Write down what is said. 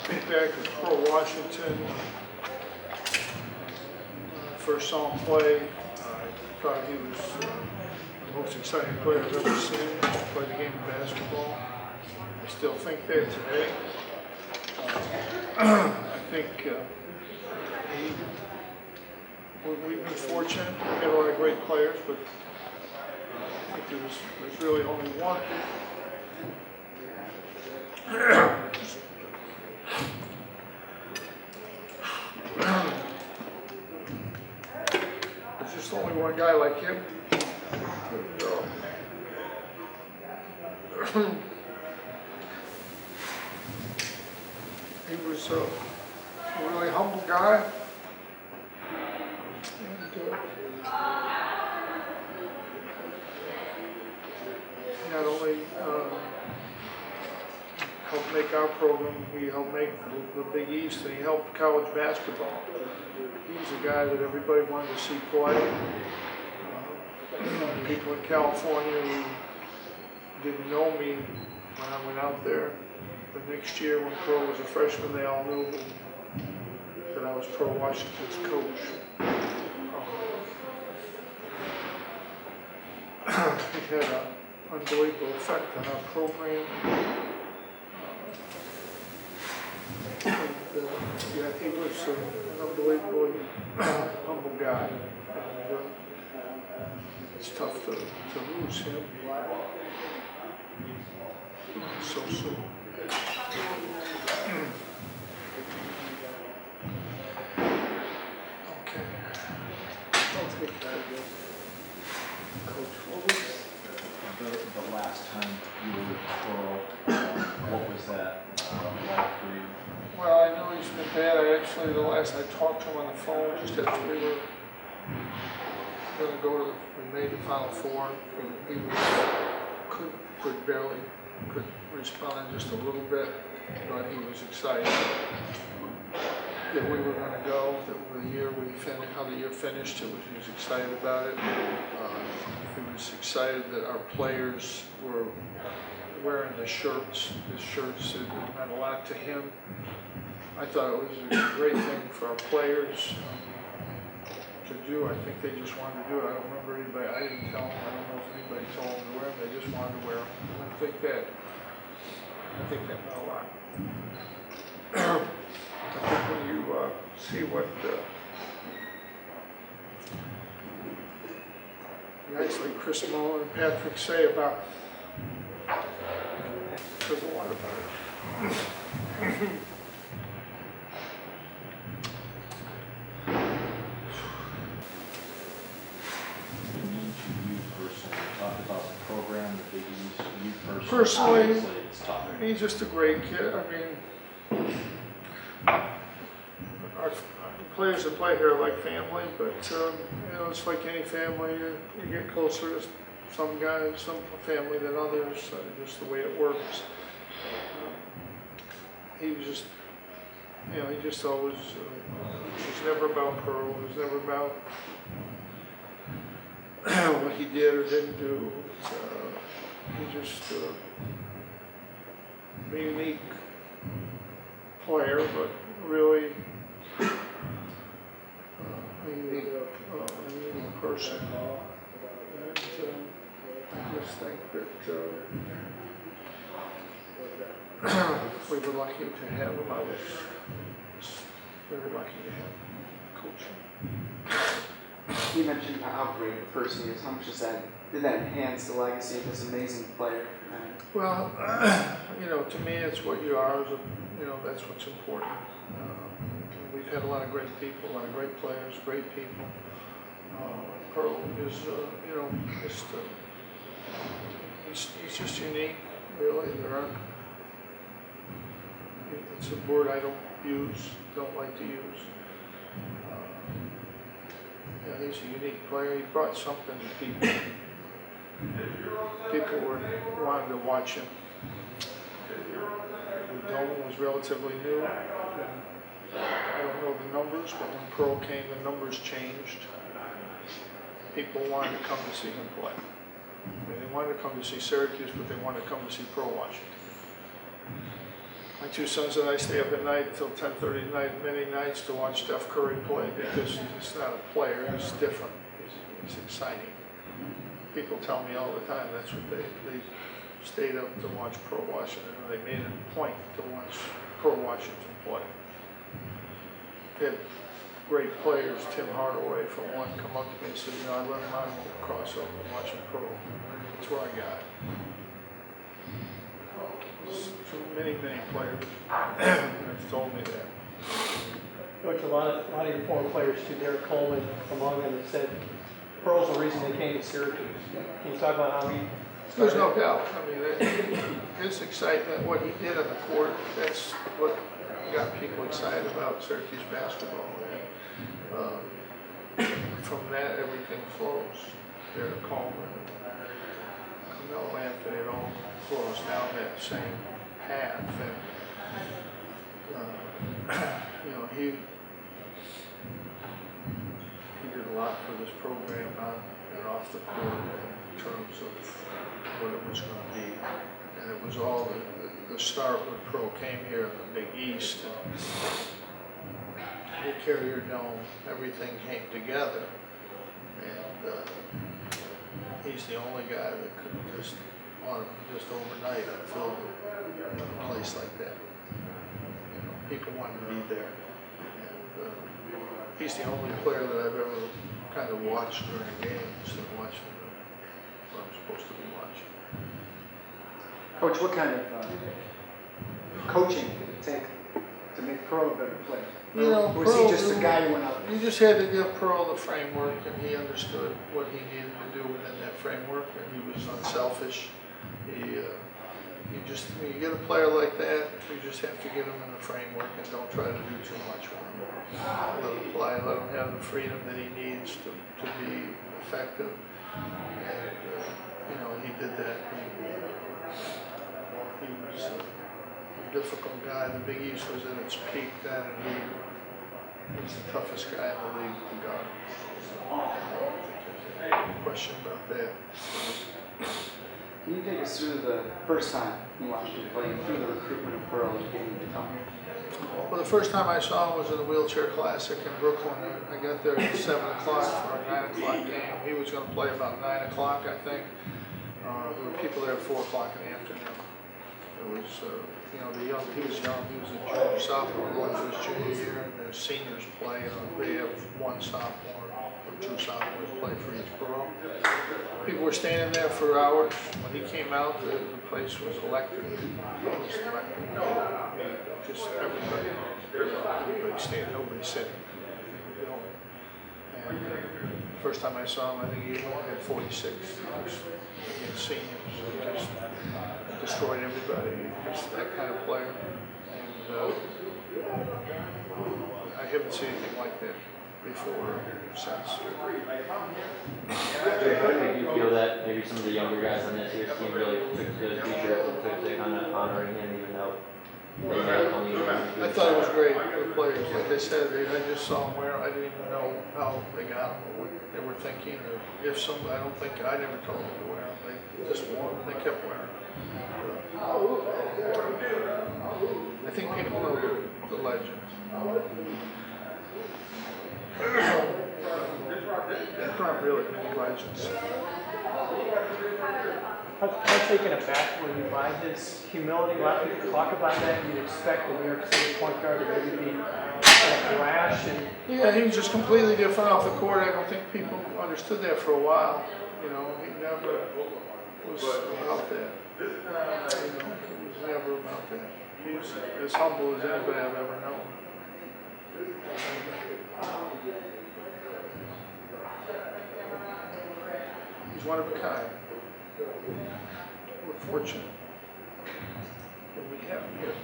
Think back to Pro Wahington. First saw him play, I thought he was the most exciting player I've ever seen play the game of basketball. I still think that today. I think we've been fortunate. We had a lot of great players, but I think there's really only one. There's just only one guy like him. He was a really humble guy. And, not only helped make our program, he helped make the Big East, and he helped college basketball. He's a guy that everybody wanted to see play. People in California who didn't know me when I went out there. The next year when Pro was a freshman, they all knew that I was Pro Washington's coach. It had an unbelievable effect on our program. Yeah, he was an unbelievably humble guy. And, it's tough to lose him so soon. Okay. I'll take that again. Coach, what was the last time you were with Pro, what was that like for you? Well, I know he's been bad. The last I talked to him on the phone, just after we were going to go to we made the Final Four. He could barely respond just a little bit, but he was excited that we were going to go, that the year we finished, how the year finished, he was excited about it. He was excited that our players were wearing his shirts. It meant a lot to him. I thought it was a great thing for our players to do. I think they just wanted to do it. I don't remember anybody, I didn't tell them, I don't know if anybody told them to wear them, they just wanted to wear them. And I think that meant a lot. I think when you see what guys like Chris Mullin and Patrick say about, there's a lot about it. Personally, he's just a great kid. I mean, our players that play here are like family, but it's like any family. You get closer to some guys, some family than others. Just the way it works. He was just, he just always. It was never about Pearl. It was never about what he did or didn't do. He's just a unique player, but really a unique person. And I just think that we were lucky to have him. I was very lucky to have coaching. You mentioned how great a person he is. How much did that enhance the legacy of this amazing player? Well, to me, it's what you are. That's what's important. We've had a lot of great people, a lot of great players, great people. Pearl is, he's just unique, really. It's a word I don't like to use. He's a unique player. He brought something to people. People wanted to watch him. Dwayne was relatively new. I don't know the numbers, but when Pearl came, the numbers changed. People wanted to come to see him play. They wanted to come to see Syracuse, but they wanted to come to see Pro Washington. I My two sons and I stay up at night till 10:30 at night, many nights, to watch Steph Curry play, because he's not a player, he's different. He's exciting. People tell me all the time that's what they stayed up to watch Pro Washington, and they made it a point to watch Pro Washington play. They had great players, Tim Hardaway for one, come up to me and said, you know, I learned my little crossover and watching Pro. That's where I got it. Many players have told me that. Coach, a lot of your former players too, Derek Coleman among them, have said Pearl's the reason they came to Syracuse. Can you talk about how he started? There's no doubt. I mean, his excitement, what he did on the court, that's what got people excited about Syracuse basketball. And from that, everything flows. Derek Coleman, Carmelo Anthony, it all flows down that same path. And you know, he did a lot for this program on and off the court in terms of what it was going to be. And it was all the start when Pro came here in the Big East. And the Carrier Dome, everything came together. And he's the only guy that could just overnight fill a place like that. You know, people wanted to be there. And he's the only player that I've ever kind of watched during games and watched what I'm supposed to be watching. Coach, what kind of coaching did it take to make Pearl a better player? You know, or was he just a guy who went out? You just had to give Pearl the framework, and he understood what he needed to do within that framework, and he was unselfish. When you get a player like that, you just have to get him in the framework and don't try to do too much with him. Let him play, let him have the freedom that he needs to be effective. And, you know, he did that. He was a difficult guy. The Big East was at its peak then, and he was the toughest guy in the league to guard. I don't think there's any question about that. Can you take us through the first time you watched him play, through the recruitment of Pearl and getting him to come here? Well, the first time I saw him was in the Wheelchair Classic in Brooklyn. I got there at 7 o'clock for a 9 o'clock game. He was going to play about 9 o'clock, I think. There were people there at 4 o'clock in the afternoon. It was, you know, he was young. He was a junior, sophomore going to his junior year, and the seniors play. They have one sophomore or two sophomores play for each borough. People were standing there for hours. When he came out, the place was electric. It was electric. Just everybody standing, nobody sitting. You know. And first time I saw him, I think he only had 46. Against seniors, he just destroyed everybody. Just that kind of player. And I haven't seen anything like that before or since. How do you feel that maybe some of the younger guys on this year's team really took the t-shirt and took to kind of honoring him, even though they had only I thought it was great for the players. Like I said, I just saw them wear them. I didn't even know how they got them or what they were thinking. Or if somebody, I never told them to wear them. They just wore them. They kept wearing them. I think people know the legend. There aren't really many legends. How taken aback were you by his humility? A lot of people talk about that. You'd expect the New York City point guard to maybe be brash and. Yeah, he was just completely different off the court. I don't think people understood that for a while. You know, he never was about that. You know, he was never about that. He was as humble as anybody I've ever known. He's one of a kind. We're fortunate that we have him here.